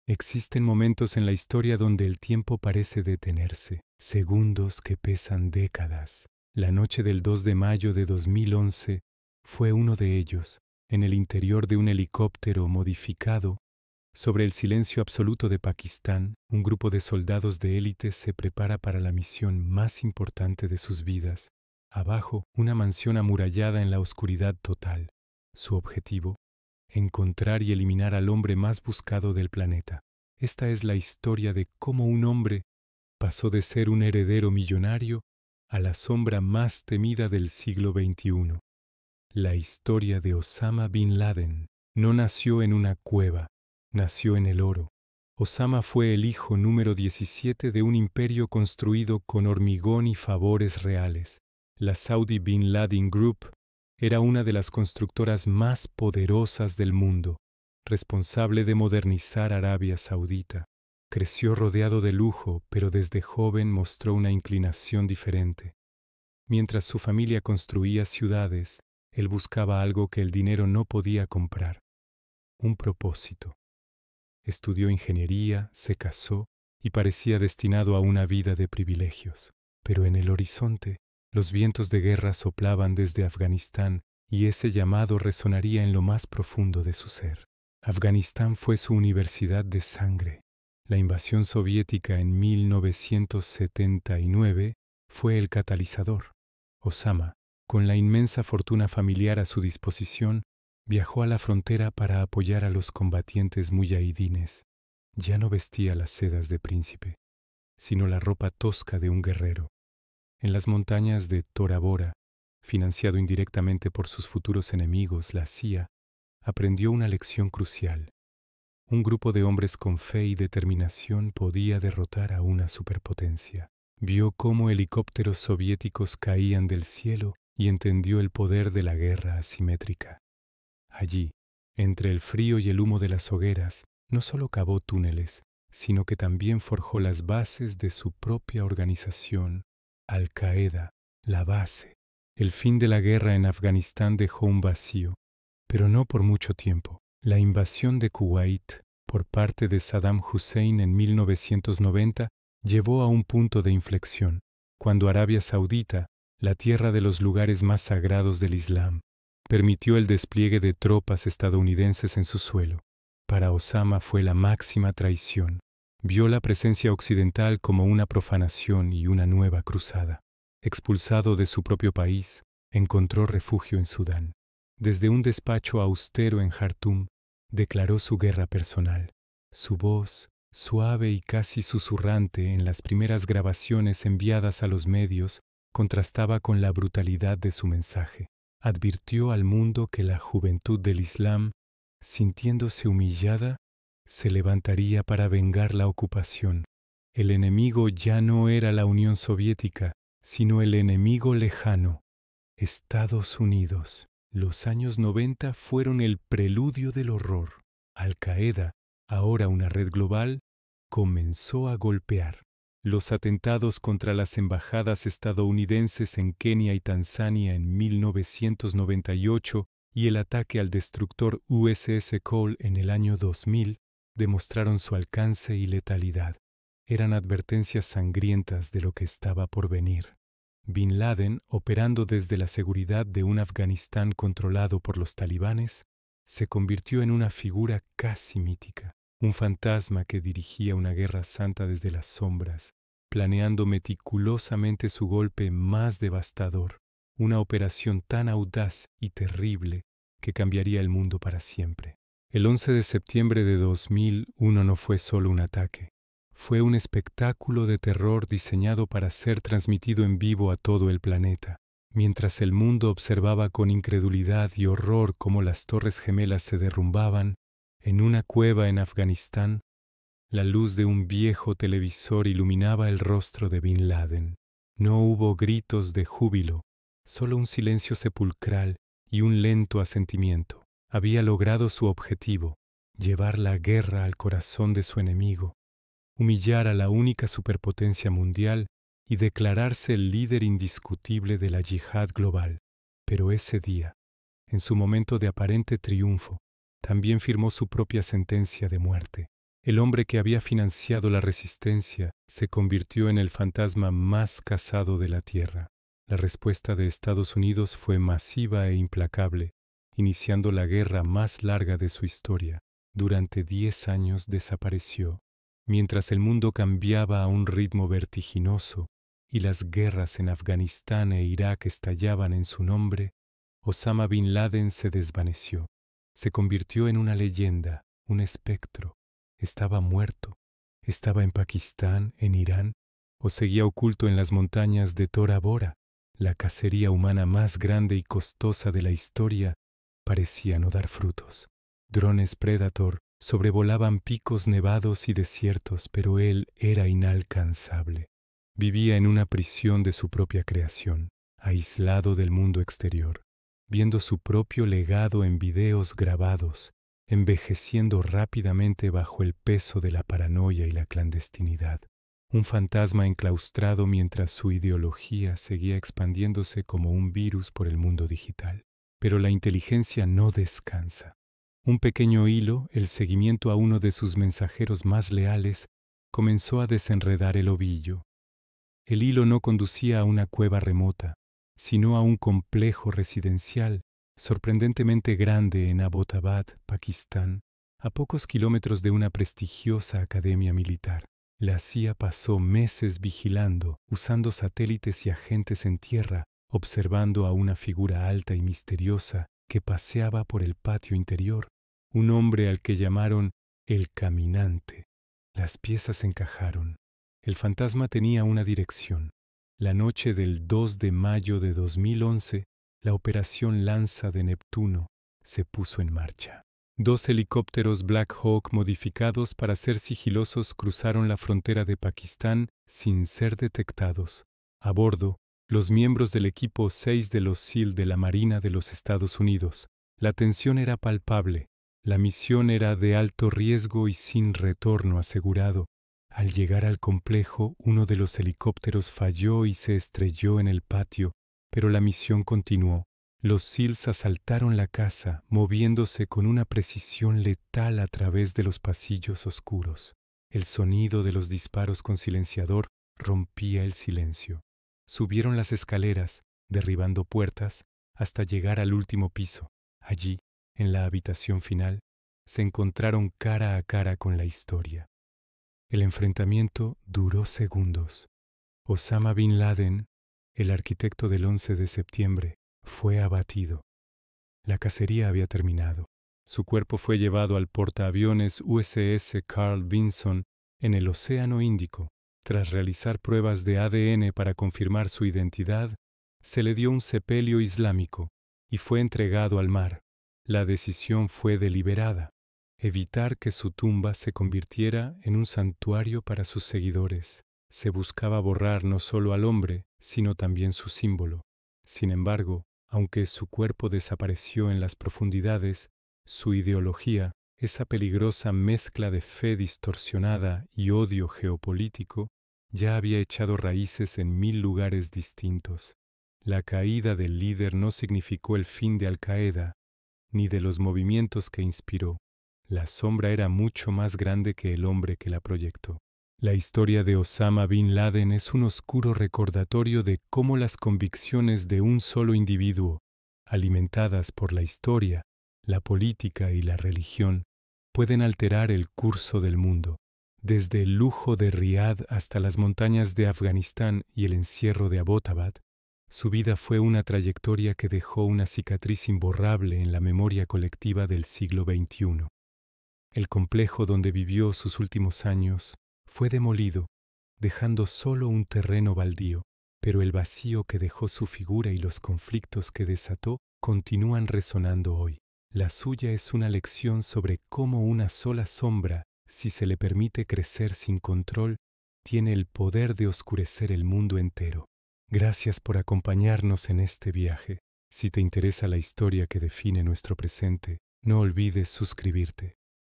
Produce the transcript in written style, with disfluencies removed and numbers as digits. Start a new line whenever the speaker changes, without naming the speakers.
Existen momentos en la historia donde el tiempo parece detenerse, segundos que pesan décadas. La noche del 2 de mayo de 2011 fue uno de ellos, en el interior de un helicóptero modificado. Sobre el silencio absoluto de Pakistán, un grupo de soldados de élite se prepara para la misión más importante de sus vidas. Abajo, una mansión amurallada en la oscuridad total. Su objetivo: encontrar y eliminar al hombre más buscado del planeta. Esta es la historia de cómo un hombre pasó de ser un heredero millonario a la sombra más temida del siglo XXI. La historia de Osama Bin Laden. No nació en una cueva, nació en el oro. Osama fue el hijo número 17 de un imperio construido con hormigón y favores reales. La Saudi Bin Laden Group era una de las constructoras más poderosas del mundo, responsable de modernizar Arabia Saudita. Creció rodeado de lujo, pero desde joven mostró una inclinación diferente. Mientras su familia construía ciudades, él buscaba algo que el dinero no podía comprar: un propósito. Estudió ingeniería, se casó y parecía destinado a una vida de privilegios. Pero en el horizonte, los vientos de guerra soplaban desde Afganistán y ese llamado resonaría en lo más profundo de su ser. Afganistán fue su universidad de sangre. La invasión soviética en 1979 fue el catalizador. Osama, con la inmensa fortuna familiar a su disposición, viajó a la frontera para apoyar a los combatientes muyahidines. Ya no vestía las sedas de príncipe, sino la ropa tosca de un guerrero. En las montañas de Tora Bora, financiado indirectamente por sus futuros enemigos, la CIA, aprendió una lección crucial. Un grupo de hombres con fe y determinación podía derrotar a una superpotencia. Vio cómo helicópteros soviéticos caían del cielo y entendió el poder de la guerra asimétrica. Allí, entre el frío y el humo de las hogueras, no solo cavó túneles, sino que también forjó las bases de su propia organización, Al-Qaeda, la base. El fin de la guerra en Afganistán dejó un vacío, pero no por mucho tiempo. La invasión de Kuwait por parte de Saddam Hussein en 1990 llevó a un punto de inflexión, cuando Arabia Saudita, la tierra de los lugares más sagrados del Islam, permitió el despliegue de tropas estadounidenses en su suelo. Para Osama fue la máxima traición. Vio la presencia occidental como una profanación y una nueva cruzada. Expulsado de su propio país, encontró refugio en Sudán. Desde un despacho austero en Jartum, declaró su guerra personal. Su voz, suave y casi susurrante en las primeras grabaciones enviadas a los medios, contrastaba con la brutalidad de su mensaje. Advirtió al mundo que la juventud del Islam, sintiéndose humillada, se levantaría para vengar la ocupación. El enemigo ya no era la Unión Soviética, sino el enemigo lejano, Estados Unidos. Los años 90 fueron el preludio del horror. Al-Qaeda, ahora una red global, comenzó a golpear. Los atentados contra las embajadas estadounidenses en Kenia y Tanzania en 1998 y el ataque al destructor USS Cole en el año 2000 demostraron su alcance y letalidad. Eran advertencias sangrientas de lo que estaba por venir. Bin Laden, operando desde la seguridad de un Afganistán controlado por los talibanes, se convirtió en una figura casi mítica, un fantasma que dirigía una guerra santa desde las sombras, planeando meticulosamente su golpe más devastador, una operación tan audaz y terrible que cambiaría el mundo para siempre. El 11 de septiembre de 2001 no fue solo un ataque. Fue un espectáculo de terror diseñado para ser transmitido en vivo a todo el planeta. Mientras el mundo observaba con incredulidad y horror cómo las Torres Gemelas se derrumbaban, en una cueva en Afganistán, la luz de un viejo televisor iluminaba el rostro de Bin Laden. No hubo gritos de júbilo, solo un silencio sepulcral y un lento asentimiento. Había logrado su objetivo: llevar la guerra al corazón de su enemigo, humillar a la única superpotencia mundial y declararse el líder indiscutible de la yihad global. Pero ese día, en su momento de aparente triunfo, también firmó su propia sentencia de muerte. El hombre que había financiado la resistencia se convirtió en el fantasma más cazado de la Tierra. La respuesta de Estados Unidos fue masiva e implacable, iniciando la guerra más larga de su historia. Durante 10 años desapareció. Mientras el mundo cambiaba a un ritmo vertiginoso y las guerras en Afganistán e Irak estallaban en su nombre, Osama Bin Laden se desvaneció. Se convirtió en una leyenda, un espectro. Estaba muerto. Estaba en Pakistán, en Irán, o seguía oculto en las montañas de Tora Bora. La cacería humana más grande y costosa de la historia parecía no dar frutos. Drones Predator sobrevolaban picos nevados y desiertos, pero él era inalcanzable. Vivía en una prisión de su propia creación, aislado del mundo exterior, viendo su propio legado en videos grabados, envejeciendo rápidamente bajo el peso de la paranoia y la clandestinidad. Un fantasma enclaustrado mientras su ideología seguía expandiéndose como un virus por el mundo digital. Pero la inteligencia no descansa. Un pequeño hilo, el seguimiento a uno de sus mensajeros más leales, comenzó a desenredar el ovillo. El hilo no conducía a una cueva remota, sino a un complejo residencial sorprendentemente grande en Abbottabad, Pakistán, a pocos kilómetros de una prestigiosa academia militar. La CIA pasó meses vigilando, usando satélites y agentes en tierra, observando a una figura alta y misteriosa que paseaba por el patio interior, un hombre al que llamaron el Caminante. Las piezas encajaron. El fantasma tenía una dirección. La noche del 2 de mayo de 2011, la operación Lanza de Neptuno se puso en marcha. 2 helicópteros Black Hawk modificados para ser sigilosos cruzaron la frontera de Pakistán sin ser detectados. A bordo, los miembros del equipo 6 de los SEAL de la Marina de los Estados Unidos. La tensión era palpable. La misión era de alto riesgo y sin retorno asegurado. Al llegar al complejo, uno de los helicópteros falló y se estrelló en el patio, pero la misión continuó. Los SEALs asaltaron la casa, moviéndose con una precisión letal a través de los pasillos oscuros. El sonido de los disparos con silenciador rompía el silencio. Subieron las escaleras, derribando puertas, hasta llegar al último piso. Allí, en la habitación final, se encontraron cara a cara con la historia. El enfrentamiento duró segundos. Osama Bin Laden, el arquitecto del 11 de septiembre, fue abatido. La cacería había terminado. Su cuerpo fue llevado al portaaviones USS Carl Vinson en el Océano Índico. Tras realizar pruebas de ADN para confirmar su identidad, se le dio un sepelio islámico y fue entregado al mar. La decisión fue deliberada: evitar que su tumba se convirtiera en un santuario para sus seguidores. Se buscaba borrar no solo al hombre, sino también su símbolo. Sin embargo, aunque su cuerpo desapareció en las profundidades, su ideología, esa peligrosa mezcla de fe distorsionada y odio geopolítico, ya había echado raíces en 1000 lugares distintos. La caída del líder no significó el fin de Al-Qaeda, ni de los movimientos que inspiró. La sombra era mucho más grande que el hombre que la proyectó. La historia de Osama Bin Laden es un oscuro recordatorio de cómo las convicciones de un solo individuo, alimentadas por la historia, la política y la religión, pueden alterar el curso del mundo. Desde el lujo de Riad hasta las montañas de Afganistán y el encierro de Abbottabad, su vida fue una trayectoria que dejó una cicatriz imborrable en la memoria colectiva del siglo XXI. El complejo donde vivió sus últimos años fue demolido, dejando solo un terreno baldío, pero el vacío que dejó su figura y los conflictos que desató continúan resonando hoy. La suya es una lección sobre cómo una sola sombra, si se le permite crecer sin control, tiene el poder de oscurecer el mundo entero. Gracias por acompañarnos en este viaje. Si te interesa la historia que define nuestro presente, no olvides suscribirte.